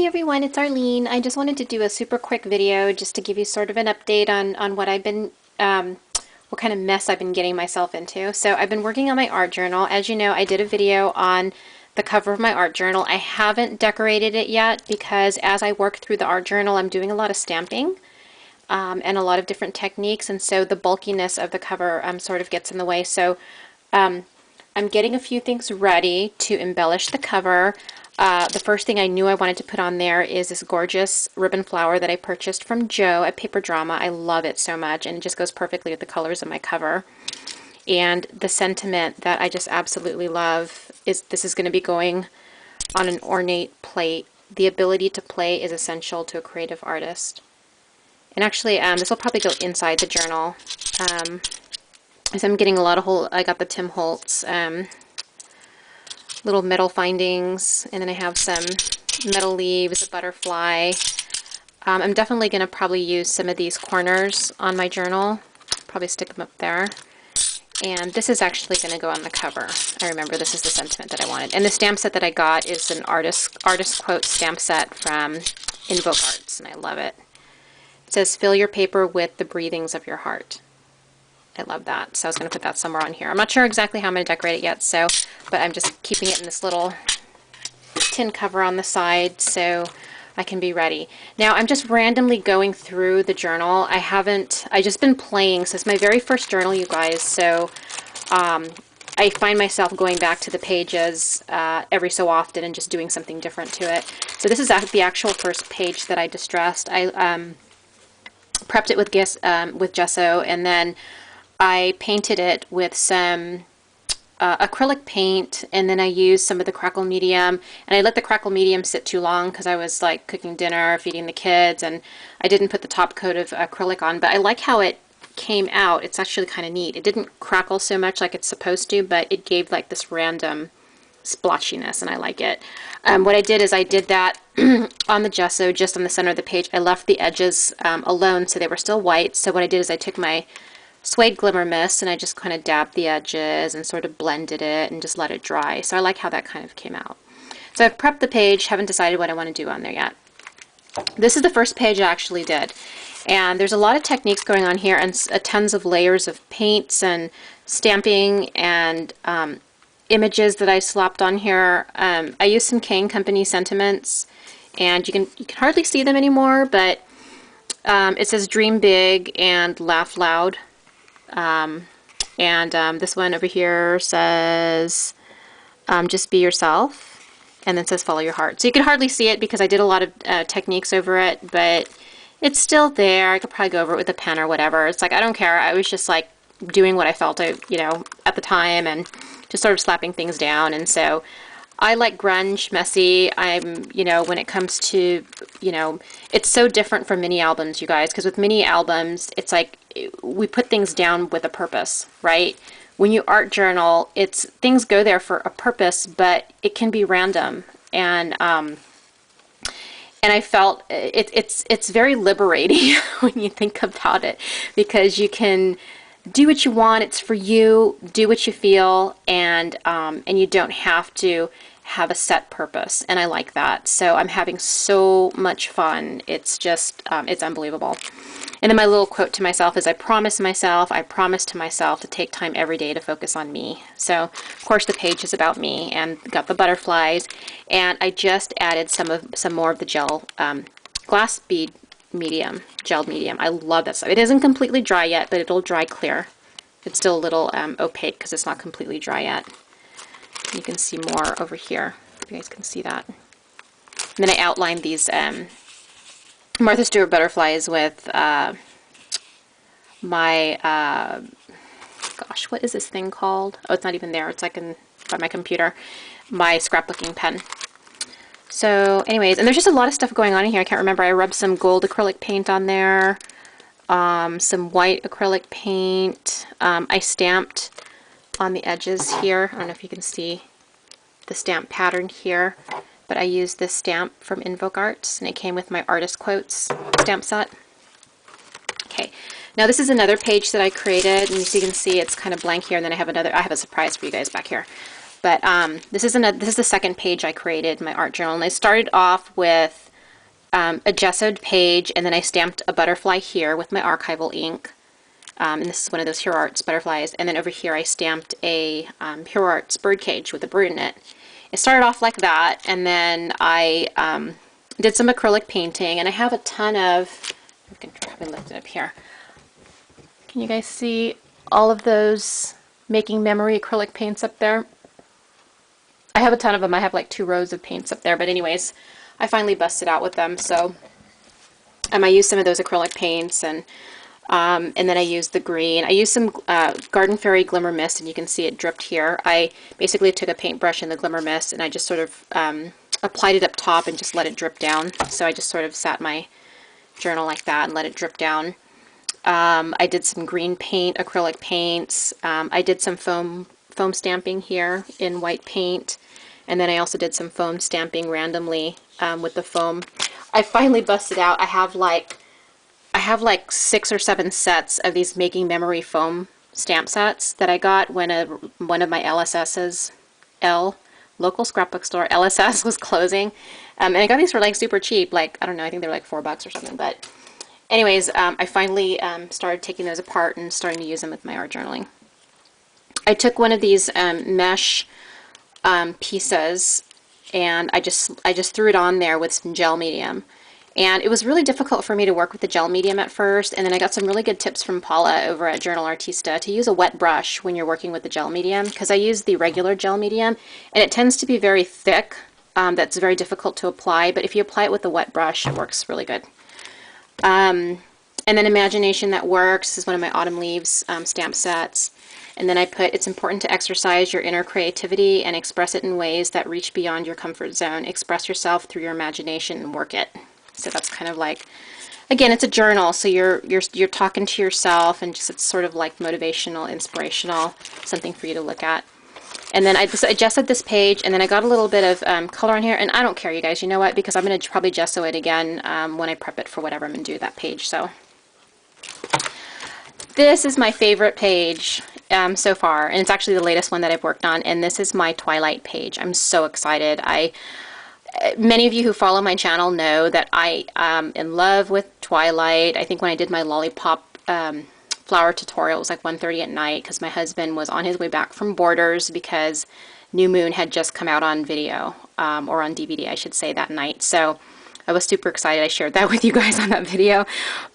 everyone, it's Arlene. I just wanted to do a super quick video just to give you sort of an update on what I've been, what kind of mess I've been getting myself into. So I've been working on my art journal. As you know, I did a video on the cover of my art journal. I haven't decorated it yet because as I work through the art journal, I'm doing a lot of stamping and a lot of different techniques, and so the bulkiness of the cover sort of gets in the way. So I'm getting a few things ready to embellish the cover. The first thing I knew I wanted to put on there is this gorgeous ribbon flower that I purchased from Joe at Paper Drama. I love it so much, and it just goes perfectly with the colors of my cover. And the sentiment that I just absolutely love is this is going to be going on an ornate plate. The ability to play is essential to a creative artist. And actually, this will probably go inside the journal. As I'm getting a lot of I got the Tim Holtz little metal findings, and then I have some metal leaves, a butterfly. I'm definitely going to probably use some of these corners on my journal, probably stick them up there. And this is actually going to go on the cover. I remember this is the sentiment that I wanted. And the stamp set that I got is an artist quote stamp set from Invoke Arts, and I love it. It says, "Fill your paper with the breathings of your heart." I love that. So I was going to put that somewhere on here. I'm not sure exactly how I'm going to decorate it yet, but I'm just keeping it in this little tin cover on the side so I can be ready. Now I'm just randomly going through the journal. I just been playing, so it's my very first journal, you guys, so I find myself going back to the pages every so often and just doing something different to it. So this is the actual first page that I distressed. I prepped it with gesso, and then I painted it with some acrylic paint, and then I used some of the crackle medium, and I let the crackle medium sit too long because I was like cooking dinner, feeding the kids, and I didn't put the top coat of acrylic on, but I like how it came out. It's actually kind of neat. It didn't crackle so much like it's supposed to, but it gave like this random splotchiness, and I like it. What I did is I did that on the gesso just on the center of the page. I left the edges alone so they were still white. So what I did is I took my Suede Glimmer Mist and I just kind of dabbed the edges and sort of blended it and just let it dry. So I like how that kind of came out. So I've prepped the page, haven't decided what I want to do on there yet. This is the first page I actually did. And there's a lot of techniques going on here, and tons of layers of paints and stamping and images that I slapped on here. I used some Kane Company sentiments, and you can hardly see them anymore, but it says "Dream big and laugh loud." This one over here says "Just be yourself," and then says "Follow your heart." So you can hardly see it because I did a lot of techniques over it, but it's still there. I could probably go over it with a pen or whatever. It's like, I don't care. I was just like doing what I felt at the time, and just sort of slapping things down. And so I like grunge, messy. When it comes to, it's so different from mini albums, you guys, because with mini albums, it's like we put things down with a purpose, right? When you art journal, things go there for a purpose, but it can be random. And I felt it's very liberating when you think about it, because you can do what you want. It's for you. Do what you feel, and you don't have to have a set purpose. And I like that. So I'm having so much fun. It's just it's unbelievable. And then my little quote to myself is, I promise to myself to take time every day to focus on me. So of course the page is about me, and got the butterflies, and I just added some more of the gel glass bead medium, gelled medium. I love that stuff. It isn't completely dry yet, but it'll dry clear. It's still a little opaque because it's not completely dry yet. You can see more over here. You guys can see that. And then I outlined these Martha Stewart butterflies with my gosh, what is this thing called? Oh, it's not even there. It's like by my computer. My scrapbooking pen. So anyways, and there's just a lot of stuff going on in here. I can't remember. I rubbed some gold acrylic paint on there, some white acrylic paint. I stamped on the edges here. I don't know if you can see the stamp pattern here, but I used this stamp from Invoke Arts, and it came with my artist quotes stamp set. Okay, now this is another page that I created, and as you can see, it's kind of blank here, and then I have a surprise for you guys back here. But this is the second page I created in my art journal, and I started off with a gessoed page, and then I stamped a butterfly here with my archival ink. And this is one of those Hero Arts butterflies. And then over here I stamped a Hero Arts birdcage with a bird in it. It started off like that, and then I did some acrylic painting, and I have a ton of, I can probably lift it up here. Can you guys see all of those Making Memory acrylic paints up there? I have a ton of them. I have like 2 rows of paints up there, but anyways, I finally busted out with them. So I used some of those acrylic paints, and then I used the green. I used some Garden Fairy Glimmer Mist, and you can see it dripped here. I basically took a paintbrush in the Glimmer Mist, and I just sort of applied it up top and just let it drip down. So I just sort of sat my journal like that and let it drip down. I did some green paint, acrylic paints. I did some foam stamping here in white paint, and then I also did some foam stamping randomly with the foam. I finally busted out. I have like 6 or 7 sets of these Making Memory foam stamp sets that I got when one of my LSS's, local scrapbook store, LSS, was closing. And I got these for like super cheap, like, I don't know, I think they were like $4 or something. But anyways, I finally started taking those apart and starting to use them with my art journaling. I took one of these mesh pieces, and I just threw it on there with some gel medium. And it was really difficult for me to work with the gel medium at first, and then I got some really good tips from Paula over at Journal Artista to use a wet brush when you're working with the gel medium, because I use the regular gel medium, and it tends to be very thick. That's very difficult to apply, but if you apply it with a wet brush, it works really good. And then Imagination That Works. This is one of my Autumn Leaves stamp sets. And then I put, it's important to exercise your inner creativity and express it in ways that reach beyond your comfort zone. Express yourself through your imagination and work it. So that's kind of like, again, it's a journal, so you're talking to yourself, and just, it's sort of like motivational, inspirational, something for you to look at. And then I gessoed this page, and then I got a little bit of color on here, and I don't care, you guys, you know what, because I'm going to probably gesso it again when I prep it for whatever I'm going to do that page. So this is my favorite page so far, and it's actually the latest one that I've worked on, and this is my Twilight page. I'm so excited. Many of you who follow my channel know that I am in love with Twilight. I think when I did my lollipop flower tutorial, it was like 1:30 at night, because my husband was on his way back from Borders because New Moon had just come out on video, or on DVD, I should say, that night. So I was super excited. I shared that with you guys on that video.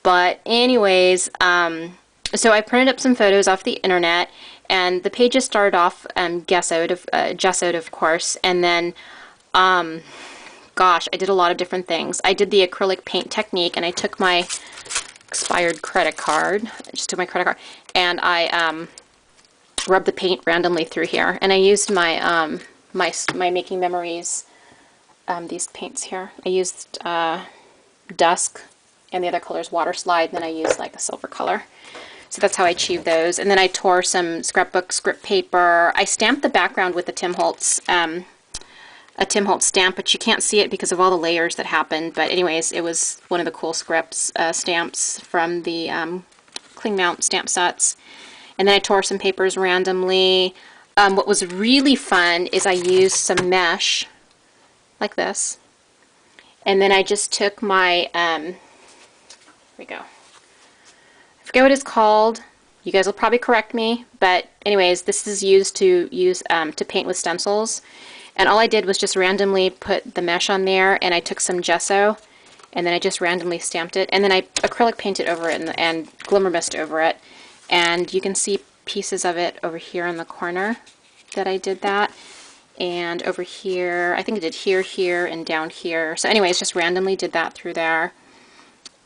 But anyways, so I printed up some photos off the internet, and the pages started off gessoed, of course, and then gosh, I did a lot of different things. I did the acrylic paint technique, and I took my expired credit card, and I rubbed the paint randomly through here, and I used my my Making Memories, these paints here. I used Dusk, and the other color is Water Slide, and then I used like a silver color. So that's how I achieved those. And then I tore some scrapbook script paper. I stamped the background with the Tim Holtz a Tim Holtz stamp, but you can't see it because of all the layers that happened. But anyways, it was one of the cool scripts stamps from the Cling Mount stamp sets. And then I tore some papers randomly. What was really fun is I used some mesh like this, and then I just took my here we go, I forget what it's called, you guys will probably correct me, but anyways, this is used to paint with stencils. And all I did was just randomly put the mesh on there, and I took some gesso, and then I just randomly stamped it, and then I acrylic painted over it and Glimmer Mist over it. And you can see pieces of it over here in the corner that I did that. And over here, I think I did here, here, and down here. So anyways, just randomly did that through there.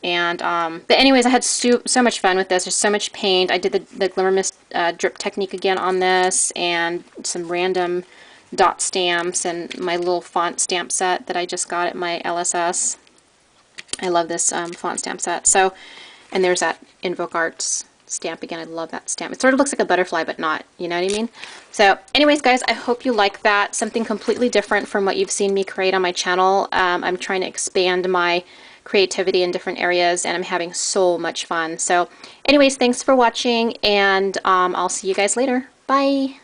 And but anyways, I had so much fun with this. There's so much paint. I did the Glimmer Mist drip technique again on this, and some random dot stamps, and my little font stamp set that I just got at my LSS. I love this font stamp set. So, and there's that Invoke Arts stamp again. I love that stamp. It sort of looks like a butterfly, but not, you know what I mean? So anyways, guys, I hope you like that. Something completely different from what you've seen me create on my channel. I'm trying to expand my creativity in different areas, and I'm having so much fun. So anyways, thanks for watching, and I'll see you guys later. Bye!